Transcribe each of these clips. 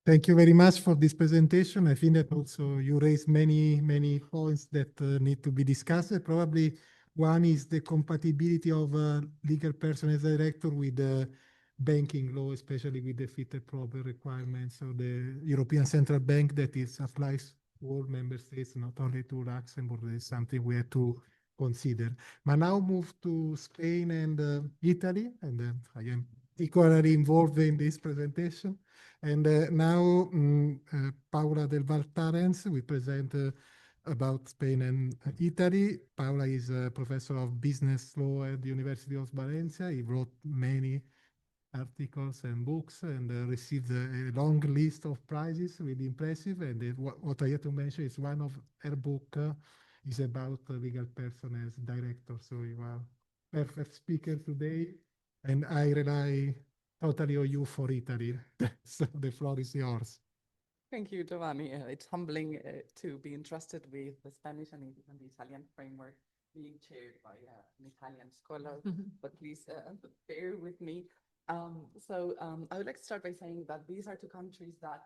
Thank you very much for this presentation. I think that also you raised many points that need to be discussed. Probably one is the compatibility of legal person as director with the banking law, especially with the fit and proper requirements of the European Central Bank that is applies to all member states, not only to Luxembourg. That is something we have to consider. But now move to Spain and Italy, and I am equally involved in this presentation. And now Paula del Val Talens will present about Spain and Italy. Paula is a professor of business law at the University of Valencia. He wrote many articles and books and received a long list of prizes, really impressive. And what I have to mention is one of her book is about legal person as director. So you are perfect speaker today, and I rely totally on you for Italy. So the floor is yours. Thank you, Giovanni. It's humbling to be entrusted with the Spanish and even the Italian framework being chaired by an Italian scholar, but please bear with me. I would like to start by saying that these are two countries that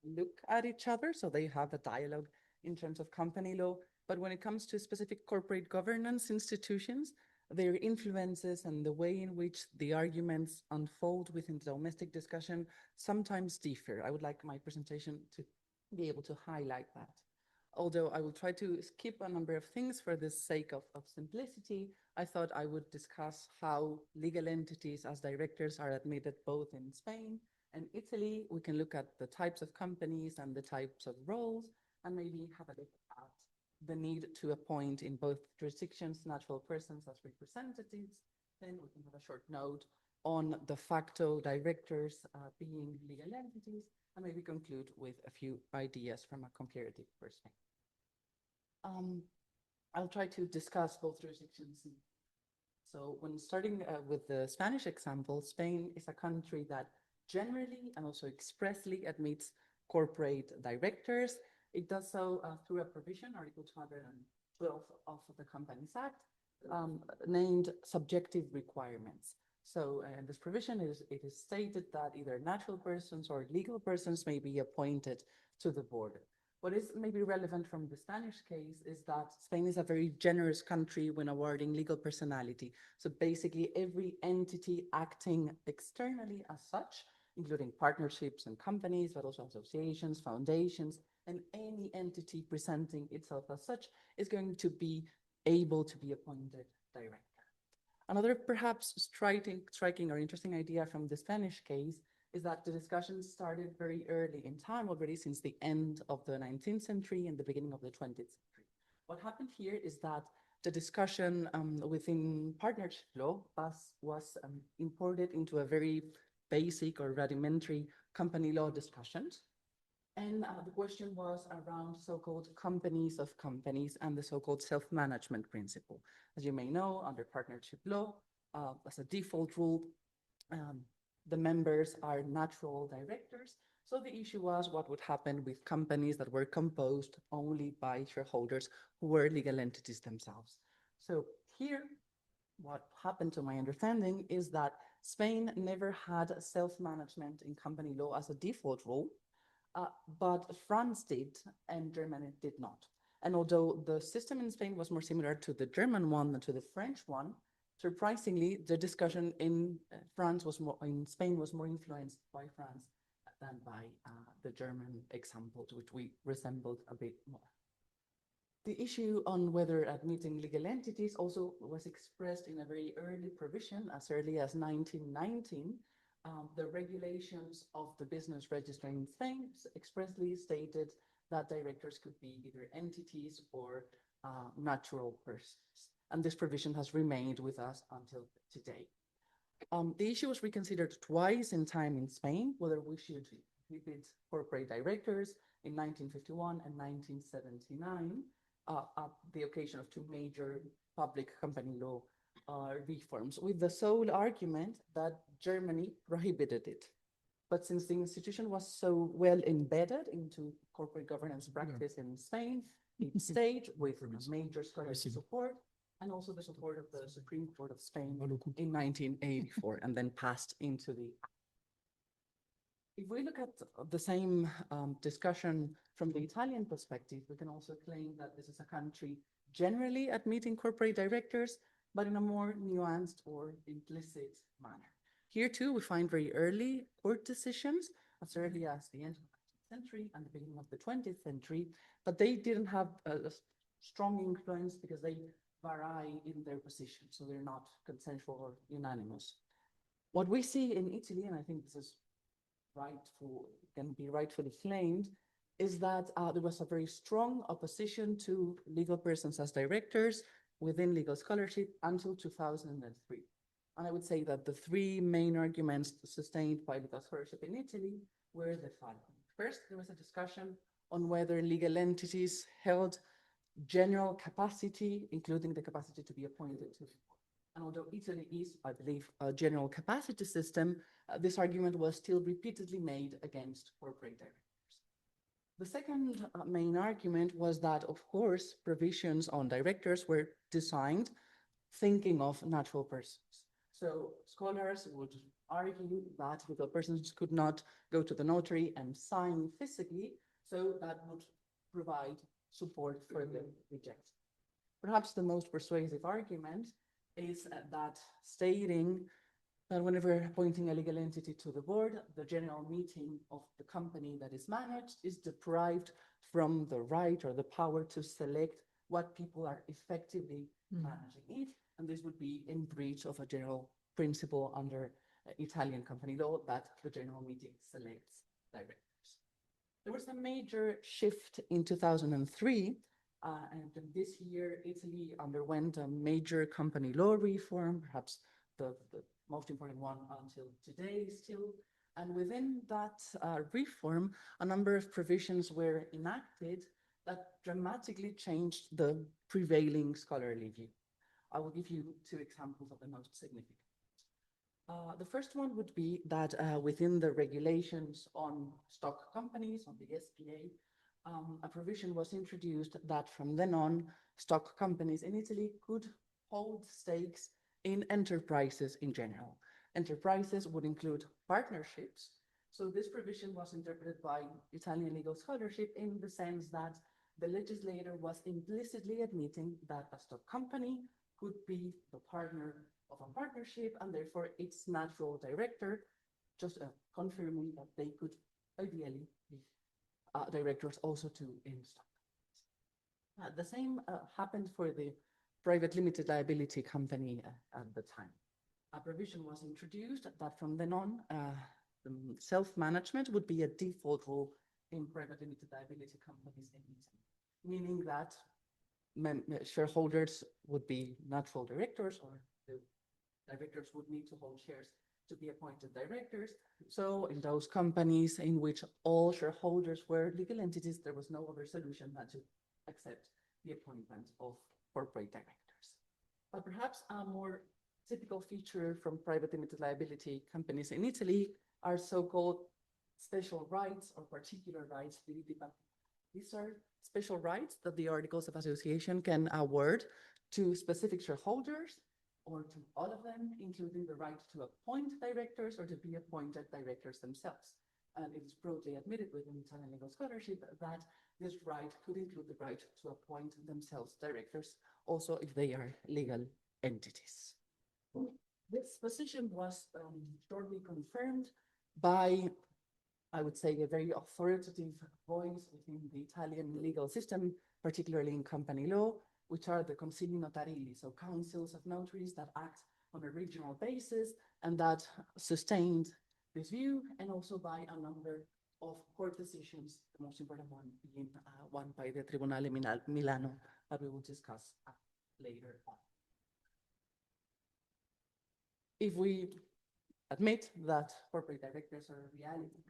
look at each other, so they have a dialogue in terms of company law, but when it comes to specific corporate governance institutions, their influences and the way in which the arguments unfold within the domestic discussion sometimes differ. I would like my presentation to be able to highlight that. Although I will try to skip a number of things for the sake of simplicity, I thought I would discuss how legal entities as directors are admitted both in Spain and Italy. We can look at the types of companies and the types of roles, and maybe have a look at the need to appoint in both jurisdictions natural persons as representatives. Then we can have a short note on de facto directors being legal entities, and maybe conclude with a few ideas from a comparative perspective. I'll try to discuss both jurisdictions. So when starting with the Spanish example, Spain is a country that generally and also expressly admits corporate directors. It does so through a provision, Article 212 of the Companies Act, named subjective requirements. So this provision it is stated that either natural persons or legal persons may be appointed to the board. What is maybe relevant from the Spanish case is that Spain is a very generous country when awarding legal personality. So basically every entity acting externally as such, including partnerships and companies, but also associations, foundations, and any entity presenting itself as such is going to be able to be appointed director. Another perhaps striking or interesting idea from the Spanish case is that the discussion started very early in time, already since the end of the 19th century and the beginning of the 20th century. What happened here is that the discussion within partnership law was imported into a very basic or rudimentary company law discussions. And the question was around so-called companies of companies and the so-called self-management principle. As you may know, under partnership law, as a default rule, the members are natural directors. So the issue was what would happen with companies that were composed only by shareholders who were legal entities themselves. So here, what happened to my understanding is that Spain never had self-management in company law as a default rule, but France did and Germany did not. And although the system in Spain was more similar to the German one than to the French one, surprisingly, the discussion in Spain was more influenced by France than by the German examples, which we resembled a bit more. The issue on whether admitting legal entities also was expressed in a very early provision, as early as 1919. The regulations of the business register in Spain expressly stated that directors could be either entities or natural persons. And this provision has remained with us until today. The issue was reconsidered twice in time in Spain, whether we should prohibit corporate directors in 1951 and 1979, at the occasion of two major public company law reforms, with the sole argument that Germany prohibited it. But since the institution was so well embedded into corporate governance practice in Spain, it stayed with major scholarly support and also the support of the Supreme Court of Spain in 1984, and then passed into the. If we look at the same discussion from the Italian perspective, we can also claim that this is a country generally admitting corporate directors, but in a more nuanced or implicit manner. Here too, we find very early court decisions, as early as the end of the 19th century and the beginning of the 20th century, but they didn't have a strong influence because they vary in their position, so they're not consensual or unanimous. What we see in Italy, and I think this is can be rightfully claimed, is that there was a very strong opposition to legal persons as directors within legal scholarship until 2003. And I would say that the three main arguments sustained by legal scholarship in Italy were the following. First, there was a discussion on whether legal entities held general capacity, including the capacity to be appointed to. And although Italy is, I believe, a general capacity system, this argument was still repeatedly made against corporate directors. The second main argument was that, of course, provisions on directors were designed thinking of natural persons. So scholars would argue that legal persons could not go to the notary and sign physically, so that would provide support for the rejection. Perhaps the most persuasive argument is that stating that whenever appointing a legal entity to the board, the general meeting of the company that is managed is deprived from the right or the power to select what people are effectively managing it. And this would be in breach of a general principle under Italian company law that the general meeting selects directors. There was a major shift in 2003. And this year, Italy underwent a major company law reform, perhaps the most important one until today still. And within that reform, a number of provisions were enacted that dramatically changed the prevailing scholarly view. I will give you two examples of the most significant. The first one would be that within the regulations on stock companies, on the SPA, a provision was introduced that from then on, stock companies in Italy could hold stakes in enterprises in general. Enterprises would include partnerships. So this provision was interpreted by Italian legal scholarship in the sense that the legislator was implicitly admitting that a stock company could be the partner of a partnership and therefore its natural director, just confirming that they could ideally be directors also to in stock. The same happened for the private limited liability company at the time. A provision was introduced that from then on, self-management would be a default rule in private limited liability companies in Italy, meaning that shareholders would be natural directors, or the directors would need to hold shares to be appointed directors. So in those companies in which all shareholders were legal entities, there was no other solution than to accept the appointment of corporate directors. But perhaps a more typical feature from private limited liability companies in Italy are so-called special rights or particular rights. These are special rights that the Articles of Association can award to specific shareholders or to all of them, including the right to appoint directors or to be appointed directors themselves. And it is broadly admitted within Italian legal scholarship that this right could include the right to appoint themselves directors, also if they are legal entities. This position was shortly confirmed by, I would say, a very authoritative voice within the Italian legal system, particularly in company law, which are the consigli notarili, so councils of notaries that act on a regional basis and that sustained this view, and also by a number of court decisions, the most important one being one by the Tribunale Milano that we will discuss later on. If we admit that corporate directors are a reality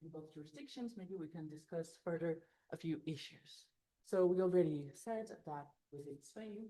in both jurisdictions, maybe we can discuss further a few issues. So we already said that within Spain,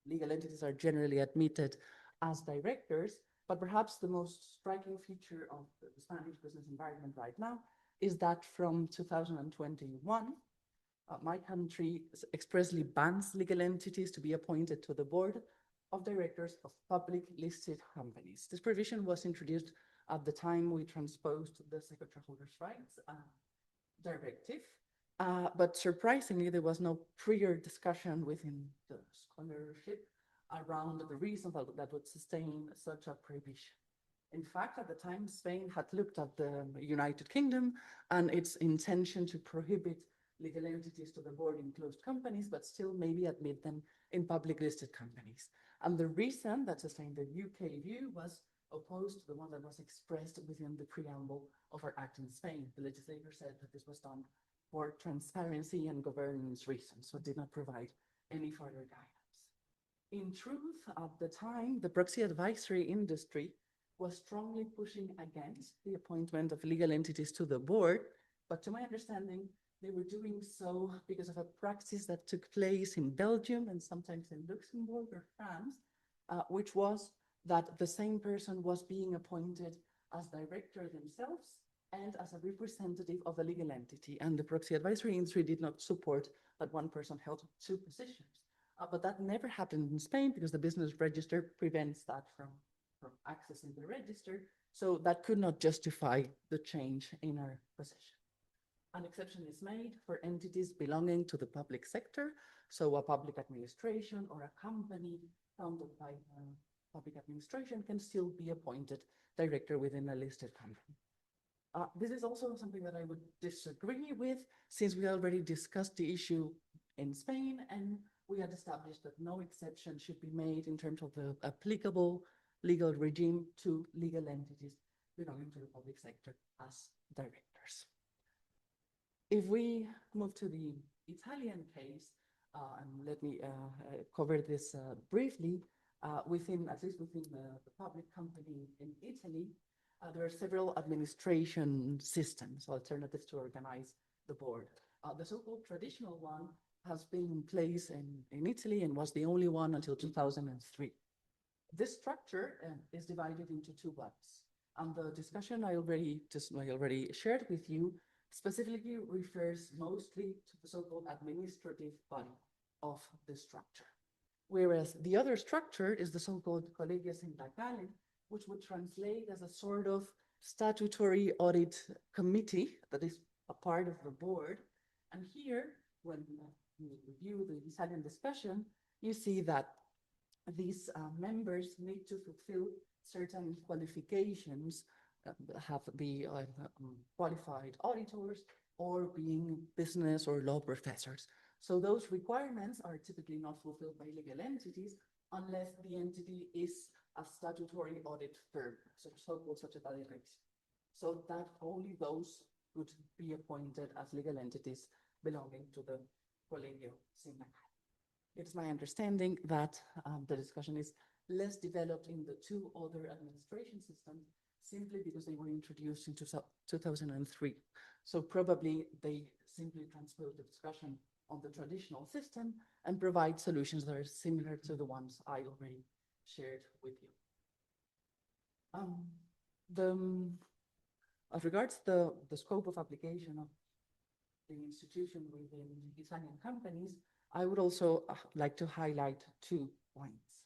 legal entities are generally admitted as directors, but perhaps the most striking feature of the Spanish business environment right now is that from 2021, my country expressly bans legal entities to be appointed to the board of directors of public listed companies. This provision was introduced At the time, we transposed the secretary-holders' rights directive, but surprisingly, there was no prior discussion within the scholarship around the reasons that would sustain such a prohibition. In fact, at the time, Spain had looked at the United Kingdom and its intention to prohibit legal entities to the board in closed companies, but still maybe admit them in public listed companies. And the reason that sustained the UK view was opposed to the one that was expressed within the preamble of our act in Spain. The legislator said that this was done for transparency and governance reasons, so it did not provide any further guidance. In truth, at the time, the proxy advisory industry was strongly pushing against the appointment of legal entities to the board, but to my understanding, they were doing so because of a practice that took place in Belgium and sometimes in Luxembourg or France, which was that the same person was being appointed as director themselves and as a representative of a legal entity. And the proxy advisory industry did not support that one person held two positions. But that never happened in Spain because the business register prevents that from accessing the register. So that could not justify the change in our position. An exception is made for entities belonging to the public sector. So a public administration or a company founded by public administration can still be appointed director within a listed company. This is also something that I would disagree with, since we already discussed the issue in Spain and we had established that no exception should be made in terms of the applicable legal regime to legal entities belonging to the public sector as directors. If we move to the Italian case, and let me cover this briefly, at least within the public company in Italy, there are several administration systems, alternatives to organize the board. The so-called traditional one has been in place in Italy and was the only one until 2003. This structure is divided into two blocks. And the discussion I already shared with you specifically refers mostly to the so-called administrative body of the structure. Whereas the other structure is the so-called collegia sindacale, which would translate as a sort of statutory audit committee that is a part of the board. And here, when you review the Italian discussion, you see that these members need to fulfill certain qualifications, have to be qualified auditors or being business or law professors. So those requirements are typically not fulfilled by legal entities unless the entity is a statutory audit firm, so-called società di revisione. So that only those could be appointed as legal entities belonging to the Collegio Sindacale. It's my understanding that the discussion is less developed in the two other administration systems simply because they were introduced in 2003. So probably they simply transpose the discussion on the traditional system and provide solutions that are similar to the ones I already shared with you. As regards the scope of application of the institution within Italian companies, I would also like to highlight 2 points.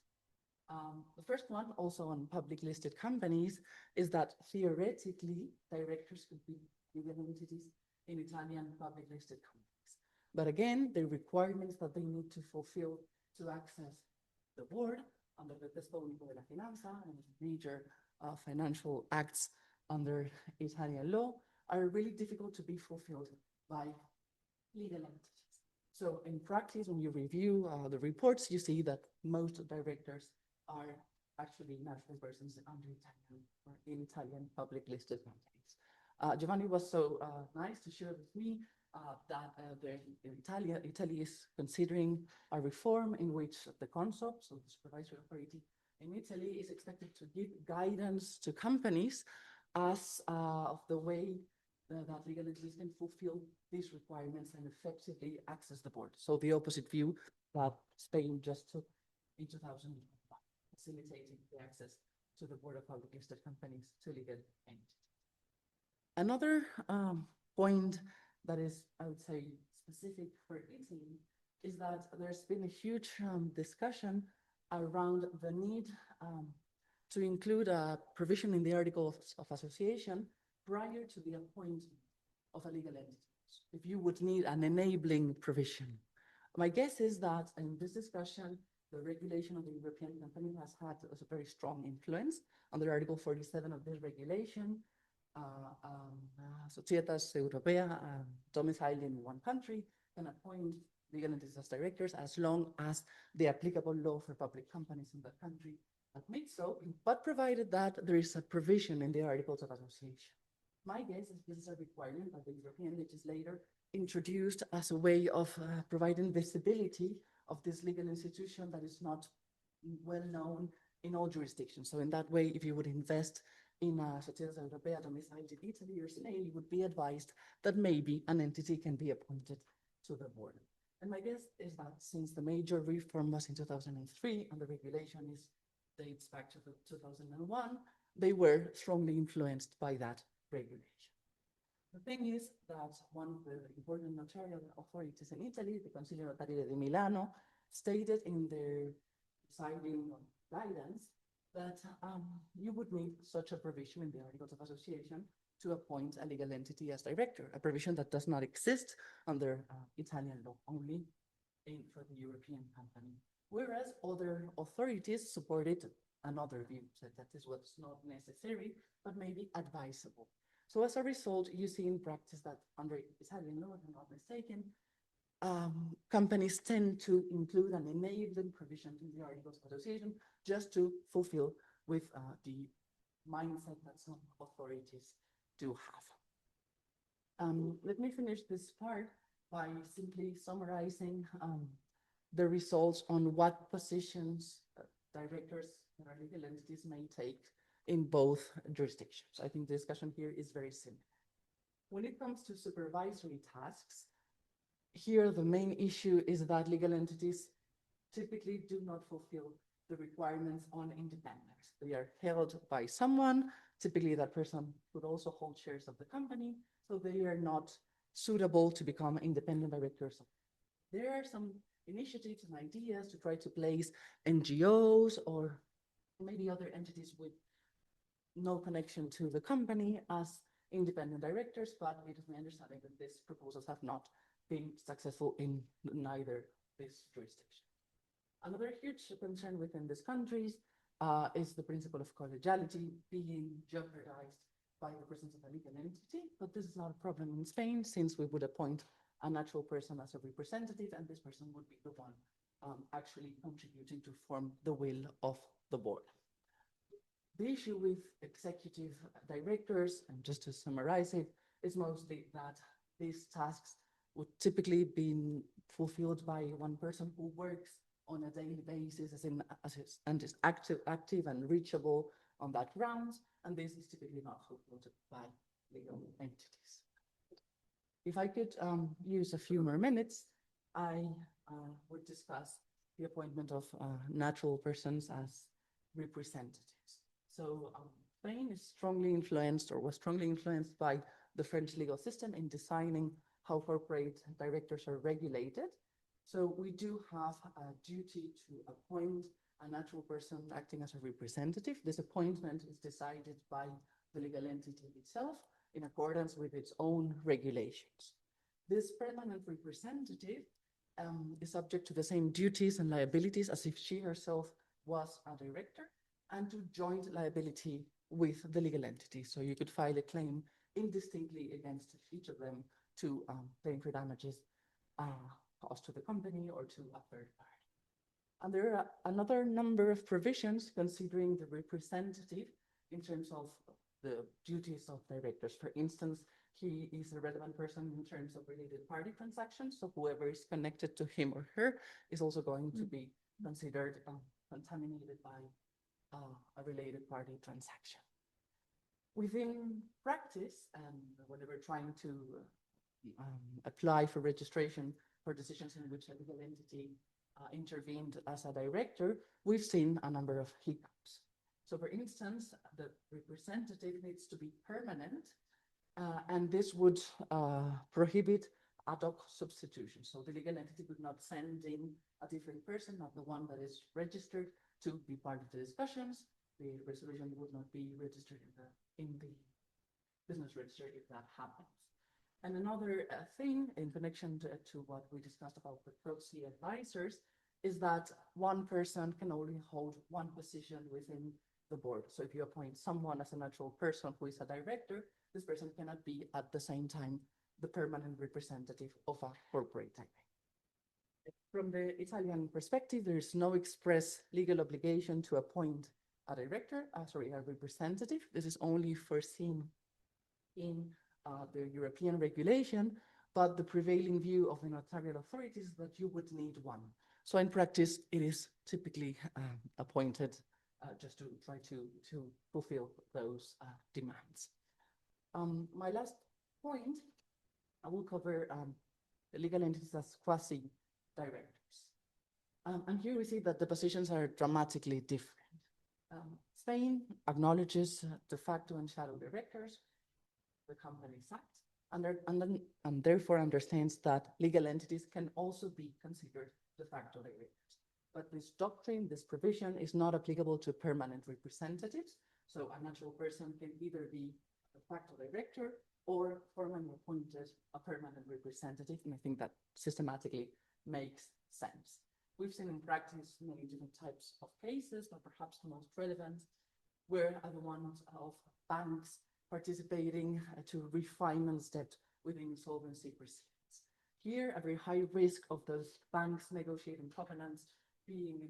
The first one, also on public listed companies, is that theoretically, directors could be legal entities in Italian public listed companies. But again, the requirements that they need to fulfill to access the board under the Tesoro Unico della Finanza and major financial acts under Italian law are really difficult to be fulfilled by legal entities. So in practice, when you review the reports, you see that most directors are actually natural persons under Italian or in Italian public listed companies. Giovanni was so nice to share with me that Italy is considering a reform in which the CONSOB, so the supervisory authority in Italy, is expected to give guidance to companies as of the way that legal entities can fulfill these requirements and effectively access the board. So the opposite view that Spain just took in 2001, facilitating the access to the board of public listed companies to legal entities. Another point that is, I would say, specific for Italy is that there's been a huge discussion around the need to include a provision in the Articles of Association prior to the appointment of a legal entity, if you would need an enabling provision. My guess is that in this discussion, the regulation of the European company has had a very strong influence. Under Article 47 of this regulation, Societas Europea domiciled in one country can appoint legal entities as directors as long as the applicable law for public companies in that country admits so, but provided that there is a provision in the Articles of Association. My guess is this is a requirement that the European legislator introduced as a way of providing visibility of this legal institution that is not well known in all jurisdictions. So in that way, if you would invest in a Societas Europea domiciled in Italy or Spain, you would be advised that maybe an entity can be appointed to the board. And my guess is that since the major reform was in 2003 and the regulation dates back to 2001, they were strongly influenced by that regulation. The thing is that one of the important notarial authorities in Italy, the Consiglio Notarile di Milano, stated in their deciding guidance that you would need such a provision in the Articles of Association to appoint a legal entity as director, a provision that does not exist under Italian law, only for the European company. Whereas other authorities supported another view, said that this was not necessary, but maybe advisable. So as a result, you see in practice that under Italian law, if I'm not mistaken, companies tend to include an enabling provision in the Articles of Association just to fulfill with the mindset that some authorities do have. Let me finish this part by simply summarizing the results on what positions directors that are legal entities may take in both jurisdictions. I think the discussion here is very simple. When it comes to supervisory tasks, here the main issue is that legal entities typically do not fulfill the requirements on independence. They are held by someone, typically that person would also hold shares of the company, so they are not suitable to become independent directors. There are some initiatives and ideas to try to place NGOs or maybe other entities with no connection to the company as independent directors, but it is my understanding that these proposals have not been successful in neither this jurisdiction. Another huge concern within these countries is the principle of collegiality being jeopardized by the presence of a legal entity, but this is not a problem in Spain since we would appoint a natural person as a representative, and this person would be the one actually contributing to form the will of the board. The issue with executive directors, and just to summarize it, is mostly that these tasks would typically be fulfilled by one person who works on a daily basis and is active and reachable on that grounds, and this is typically not fulfilled by legal entities. If I could use a few more minutes, I would discuss the appointment of natural persons as representatives. So Spain is strongly influenced or was strongly influenced by the French legal system in designing how corporate directors are regulated. So we do have a duty to appoint a natural person acting as a representative. This appointment is decided by the legal entity itself in accordance with its own regulations. This permanent representative is subject to the same duties and liabilities as if she herself was a director, and to joint liability with the legal entity. So you could file a claim indistinctly against each of them to claim for damages caused to the company or to a third party. And there are another number of provisions considering the representative in terms of the duties of directors. For instance, he is a relevant person in terms of related party transactions, so whoever is connected to him or her is also going to be considered contaminated by a related party transaction. Within practice, and when we're trying to apply for registration for decisions in which a legal entity intervened as a director, we've seen a number of hiccups. So for instance, the representative needs to be permanent, and this would prohibit ad hoc substitution. So the legal entity would not send in a different person, not the one that is registered, to be part of the discussions. the resolution would not be registered in the business register if that happens. And another thing in connection to what we discussed about the proxy advisors is that one person can only hold one position within the board. So if you appoint someone as a natural person who is a director, this person cannot be at the same time the permanent representative of a corporate type. From the Italian perspective, there is no express legal obligation to appoint a director, a representative. This is only foreseen in the European regulation, but the prevailing view of the notarial authorities is that you would need one. So in practice, it is typically appointed just to try to fulfill those demands. My last point, I will cover the legal entities as quasi-directors. And here we see that the positions are dramatically different. Spain acknowledges de facto and shadow directors, the Companies Act, and therefore understands that legal entities can also be considered de facto directors. But this doctrine, this provision, is not applicable to permanent representatives. So a natural person can either be a de facto director or formally appointed a permanent representative, and I think that systematically makes sense. We've seen in practice many different types of cases, but perhaps the most relevant were the ones of banks participating to refinance debt within insolvency proceedings. Here, a very high risk of those banks negotiating covenants being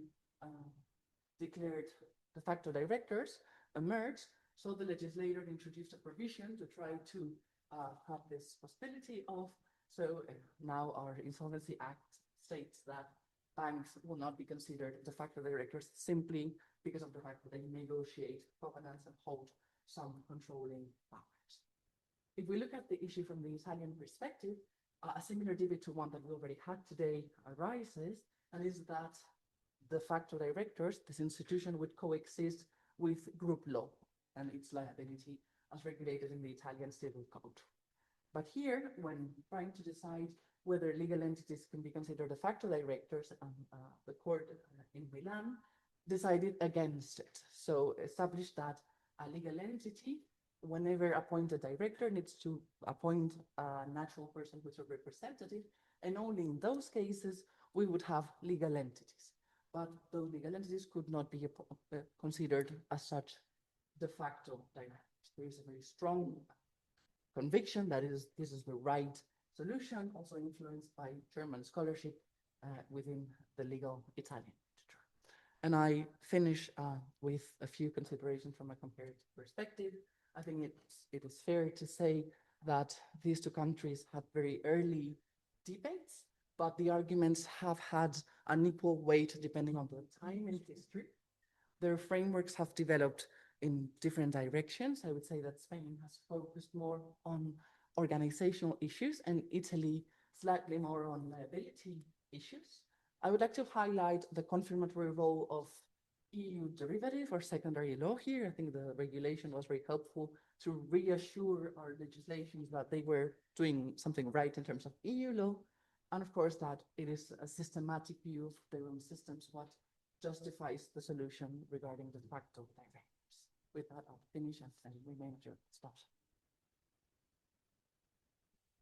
declared de facto directors emerged, so the legislator introduced a provision to try to have this possibility of, so now our Insolvency Act states that banks will not be considered de facto directors simply because of the fact that they negotiate covenants and hold some controlling powers. If we look at the issue from the Italian perspective, a similar debate to one that we already had today arises, and is that de facto directors, this institution would coexist with group law and its liability as regulated in the Italian Civil Code. But here, when trying to decide whether legal entities can be considered de facto directors, the court in Milan decided against it. So established that a legal entity, whenever appointed director, needs to appoint a natural person who's a representative, and only in those cases we would have legal entities. But those legal entities could not be considered as such de facto directors. There is a very strong conviction that this is the right solution, also influenced by German scholarship within the legal Italian literature. And I finish with a few considerations from a comparative perspective. I think it is fair to say that these two countries had very early debates, but the arguments have had an equal weight depending on the time and history. Their frameworks have developed in different directions. I would say that Spain has focused more on organizational issues and Italy slightly more on liability issues. I would like to highlight the confirmatory role of EU derivative or secondary law here. I think the regulation was very helpful to reassure our legislations that they were doing something right in terms of EU law. And of course that it is a systematic view of their own systems what justifies the solution regarding de facto directors. With that, I'll finish and remain at your spot.